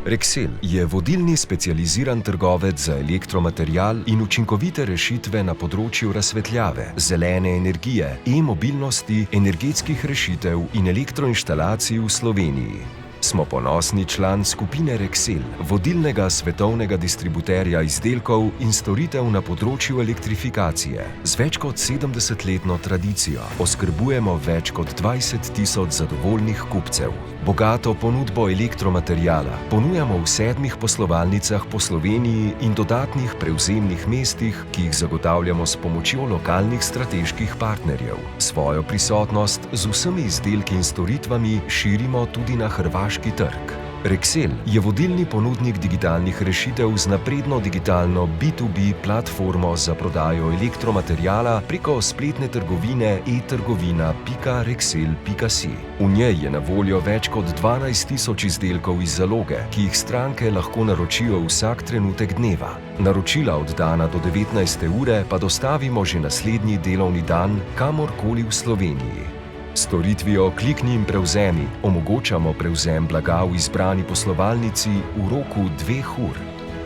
Rexel je vodilni specializiran trgovec za elektromaterial in učinkovite rešitve na področju razsvetljave, zelene energije, e-mobilnosti, energetskih rešitev in elektroinštalacij v Sloveniji. Smo ponosni član skupine Rexel, vodilnega svetovnega distributerja izdelkov in storitev na področju elektrifikacije. Z več kot 70-letno tradicijo oskrbujemo več kot 20.000 zadovoljnih kupcev. Bogato ponudbo elektromateriala ponujamo v 7 poslovalnicah po Sloveniji in dodatnih prevzemnih mestih, ki jih zagotavljamo s pomočjo lokalnih strateških partnerjev. Svojo prisotnost z vsemi izdelki in storitvami širimo tudi na hrvaški trg. Rexel je vodilni ponudnik digitalnih rešitev z napredno digitalno B2B platformo za prodajo elektromateriala preko spletne trgovine e-trgovina.rexel.si. V njej je na voljo več kot 12.000 izdelkov iz zaloge, ki jih stranke lahko naročijo vsak trenutek dneva. Naročila oddana do 19. ure pa dostavimo že naslednji delovni dan kamorkoli v Sloveniji. S storitvijo Klikni in prevzemi omogočamo prevzem blaga v izbrani poslovalnici v roku 2 ur.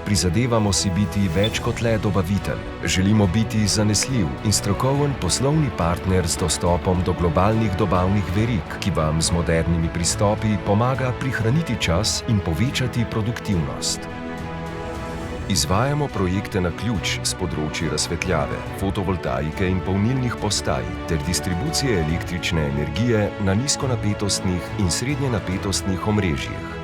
Prizadevamo si biti več kot le dobavitelj. Želimo biti zanesljiv in strokoven poslovni partner z dostopom do globalnih dobavnih verig, ki vam z modernimi pristopi pomaga prihraniti čas in povečati produktivnost. Izvajamo projekte na ključ s področji razsvetljave, fotovoltaike in polnilnih postaj ter distribucije električne energije na nizkonapetostnih in srednjenapetostnih omrežjih.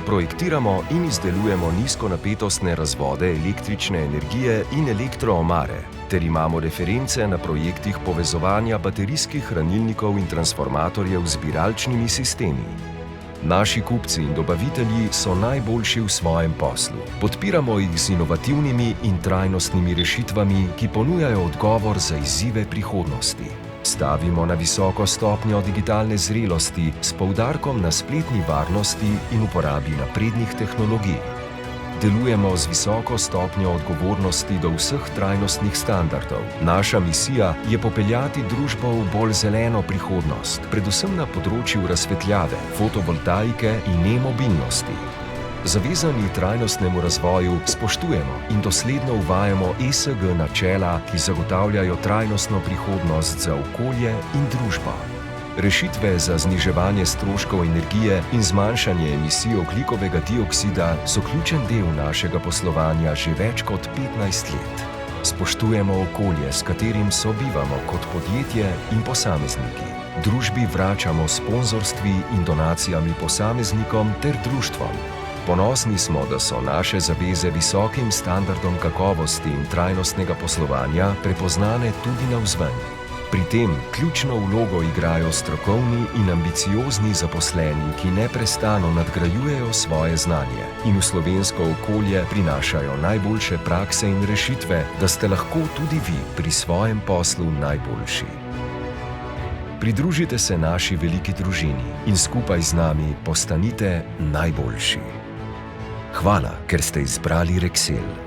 Projektiramo in izdelujemo nizkonapetostne razvode električne energije in elektroomare ter imamo reference na projektih povezovanja baterijskih hranilnikov in transformatorjev z zbiralčnimi sistemi. Naši kupci in dobavitelji so najboljši v svojem poslu. Podpiramo jih z inovativnimi in trajnostnimi rešitvami, ki ponujajo odgovor za izzive prihodnosti. Stavimo na visoko stopnjo digitalne zrelosti s poudarkom na spletni varnosti in uporabi naprednih tehnologij. Delujemo z visoko stopnjo odgovornosti do vseh trajnostnih standardov. Naša misija je popeljati družbo v bolj zeleno prihodnost, predvsem na področju razsvetljave, fotovoltaike in e-mobilnosti. Zavezani trajnostnemu razvoju spoštujemo in dosledno uvajamo ESG načela, ki zagotavljajo trajnostno prihodnost za okolje in družbo. Rešitve za zniževanje stroškov energije in zmanjšanje emisij ogljikovega dioksida so ključen del našega poslovanja že več kot 15 let. Spoštujemo okolje, s katerim sobivamo kot podjetje in posamezniki. Družbi vračamo sponzorstvi in donacijami posameznikom ter društvom. Ponosni smo, da so naše zaveze visokim standardom kakovosti in trajnostnega poslovanja prepoznane tudi navzven. Pri tem ključno vlogo igrajo strokovni in ambiciozni zaposleni, ki neprestano nadgrajujejo svoje znanje in v slovensko okolje prinašajo najboljše prakse in rešitve, da ste lahko tudi vi pri svojem poslu najboljši. Pridružite se naši veliki družini in skupaj z nami postanite najboljši. Hvala, ker ste izbrali Rexel.